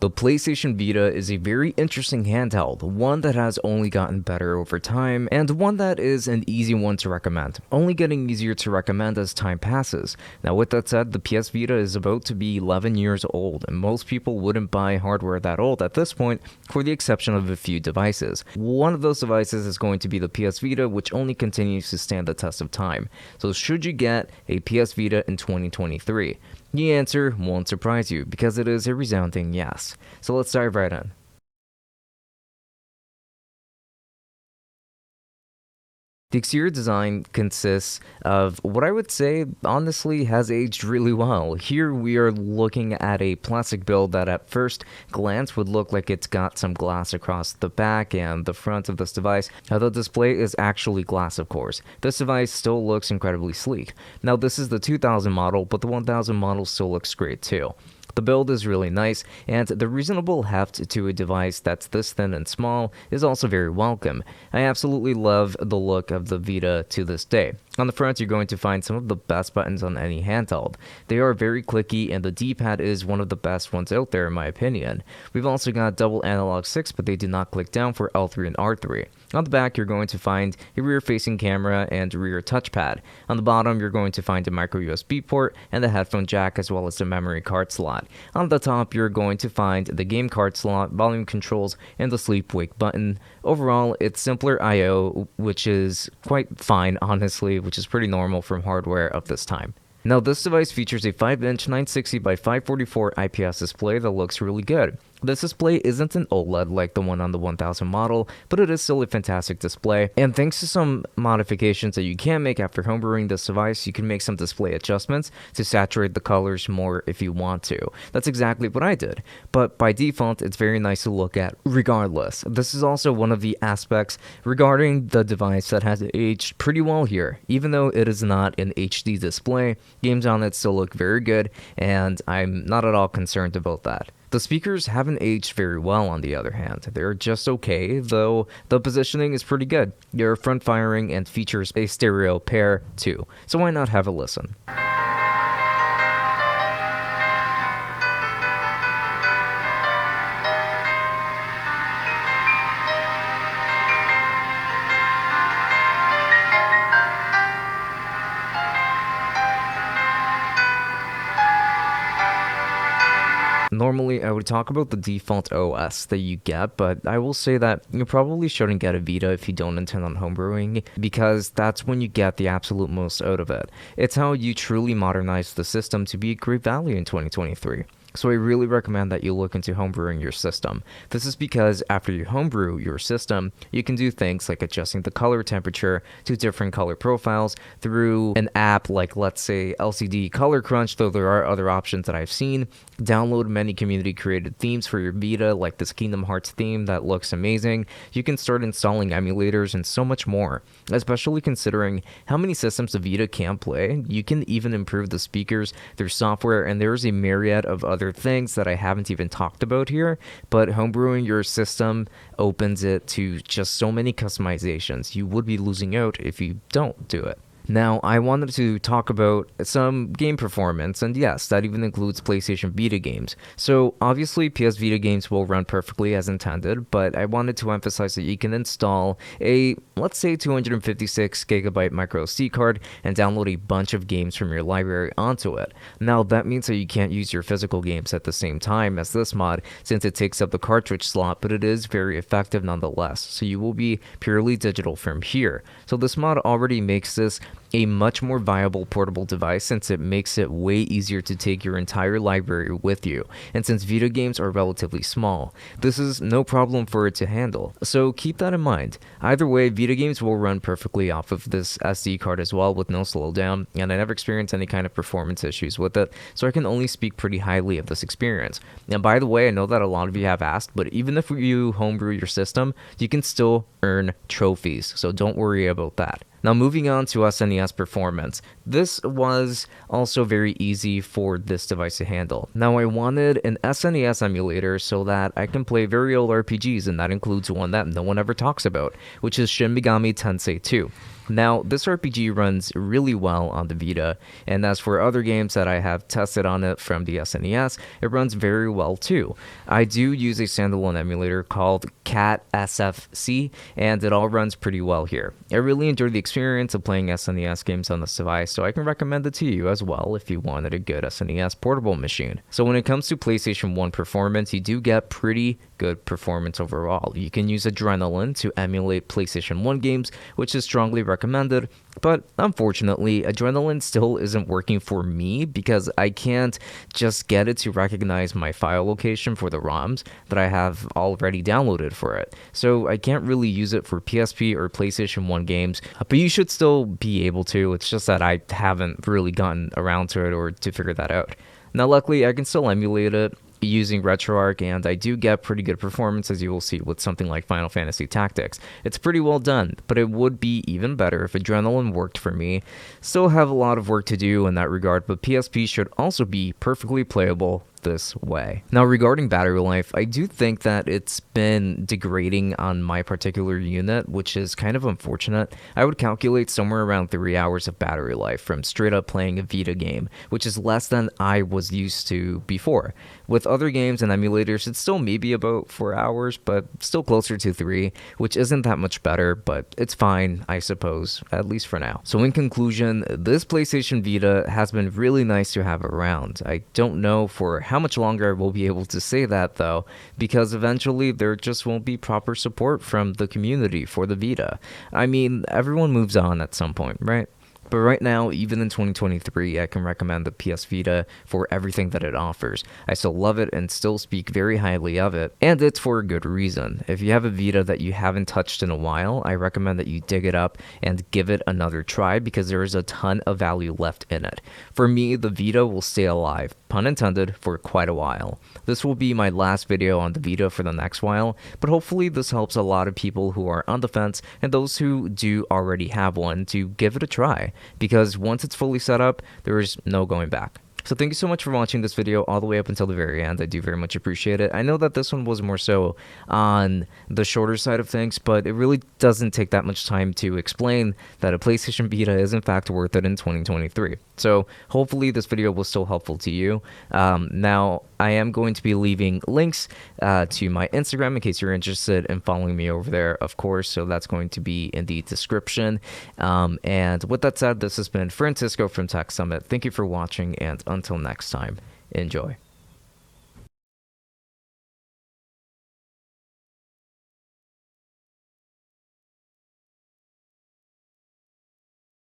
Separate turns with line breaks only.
The PlayStation Vita is a very interesting handheld, one that has only gotten better over time, and one that is an easy one to recommend, only getting easier to recommend as time passes. Now with that said, the PS Vita is about to be 11 years old, and most people wouldn't buy hardware that old at this point, for the exception of a few devices. One of those devices is going to be the PS Vita, which only continues to stand the test of time. So should you get a PS Vita in 2023? The answer won't surprise you, because it is a resounding yes. So let's dive right in. The exterior design consists of what I would say, honestly, has aged really well. Here we are looking at a plastic build that at first glance would look like it's got some glass across the back and the front of this device. Now the display is actually glass, of course. This device still looks incredibly sleek. Now this is the 2000 model, but the 1000 model still looks great too. The build is really nice, and the reasonable heft to a device that's this thin and small is also very welcome. I absolutely love the look of the Vita to this day. On the front, you're going to find some of the best buttons on any handheld. They are very clicky, and the D-pad is one of the best ones out there in my opinion. We've also got double analog sticks, but they do not click down for L3 and R3. On the back, you're going to find a rear-facing camera and rear touchpad. On the bottom, you're going to find a micro USB port and the headphone jack, as well as the memory card slot. On the top, you're going to find the game card slot, volume controls, and the sleep-wake button. Overall, it's simpler I/O, which is quite fine, honestly, which is pretty normal from hardware of this time. Now, this device features a 5-inch 960 by 544 IPS display that looks really good. This display isn't an OLED like the one on the 1000 model, but it is still a fantastic display, and thanks to some modifications that you can make after homebrewing this device, you can make some display adjustments to saturate the colors more if you want to. That's exactly what I did, but by default, it's very nice to look at regardless. This is also one of the aspects regarding the device that has aged pretty well here. Even though it is not an HD display, games on it still look very good, and I'm not at all concerned about that. The speakers haven't aged very well, on the other hand. They're just okay, though the positioning is pretty good. They're front firing and features a stereo pair too, so why not have a listen? Normally, I would talk about the default OS that you get, but I will say that you probably shouldn't get a Vita if you don't intend on homebrewing, because that's when you get the absolute most out of it. It's how you truly modernize the system to be great value in 2023. So I really recommend that you look into homebrewing your system. This is because after you homebrew your system, you can do things like adjusting the color temperature to different color profiles through an app like, let's say, LCD Color Crunch, though there are other options that I've seen. Download many community-created themes for your Vita, like this Kingdom Hearts theme that looks amazing. You can start installing emulators and so much more. Especially considering how many systems the Vita can play, you can even improve the speakers, their software, and there's a myriad of other things that I haven't even talked about here, but homebrewing your system opens it to just so many customizations. You would be losing out if you don't do it. Now, I wanted to talk about some game performance, and yes, that even includes PlayStation Vita games. So, obviously, PS Vita games will run perfectly as intended, but I wanted to emphasize that you can install a, let's say, 256GB micro SD card and download a bunch of games from your library onto it. Now, that means that you can't use your physical games at the same time as this mod, since it takes up the cartridge slot, but it is very effective nonetheless, so you will be purely digital from here. So this mod already makes this a much more viable portable device, since it makes it way easier to take your entire library with you, and since Vita games are relatively small, this is no problem for it to handle, so keep that in mind. Either way, Vita games will run perfectly off of this SD card as well with no slowdown, and I never experienced any kind of performance issues with it, so I can only speak pretty highly of this experience. And by the way, I know that a lot of you have asked, but even if you homebrew your system, you can still earn trophies, so don't worry about that. Now moving on to SNES Performance. This was also very easy for this device to handle. Now I wanted an SNES emulator so that I can play very old RPGs, and that includes one that no one ever talks about, which is Shin Megami Tensei 2. Now, this RPG runs really well on the Vita, and as for other games that I have tested on it from the SNES, it runs very well too. I do use a standalone emulator called Cat SFC, and it all runs pretty well here. I really enjoyed the experience of playing SNES games on this device, so I can recommend it to you as well if you wanted a good SNES portable machine. So when it comes to PlayStation 1 performance, you do get pretty good performance overall. You can use Adrenaline to emulate PlayStation 1 games, which is strongly recommended, but unfortunately, Adrenaline still isn't working for me because I can't just get it to recognize my file location for the ROMs that I have already downloaded for it. So I can't really use it for PSP or PlayStation 1 games, but you should still be able to. It's just that I haven't really gotten around to it or to figure that out. Now, luckily, I can still emulate it using Retroarch, and I do get pretty good performance, as you will see with something like Final Fantasy Tactics. It's pretty well done, but it would be even better if Adrenaline worked for me. Still have a lot of work to do in that regard, but PSP should also be perfectly playable this way. Now, regarding battery life, I do think that it's been degrading on my particular unit, which is kind of unfortunate. I would calculate somewhere around 3 hours of battery life from straight up playing a Vita game, which is less than I was used to before. With other games and emulators, it's still maybe about 4 hours, but still closer to 3, which isn't that much better, but it's fine, I suppose, at least for now. So in conclusion, this PlayStation Vita has been really nice to have around. I don't know for how much longer I will be able to say that, though, because eventually there just won't be proper support from the community for the Vita. I mean, everyone moves on at some point, right? But right now, even in 2023, I can recommend the PS Vita for everything that it offers. I still love it and still speak very highly of it, and it's for a good reason. If you have a Vita that you haven't touched in a while, I recommend that you dig it up and give it another try because there is a ton of value left in it. For me, the Vita will stay alive, pun intended, for quite a while. This will be my last video on the Vita for the next while, but hopefully this helps a lot of people who are on the fence and those who do already have one to give it a try, because once it's fully set up, there is no going back. So thank you so much for watching this video all the way up until the very end. I do very much appreciate it. I know that this one was more so on the shorter side of things, but it really doesn't take that much time to explain that a PlayStation Vita is in fact worth it in 2023. So hopefully this video was still helpful to you. Now, I am going to be leaving links to my Instagram in case you're interested in following me over there, of course. So that's going to be in the description. And with that said, this has been Francisco from Tech Summit. Thank you for watching, and until next time, enjoy.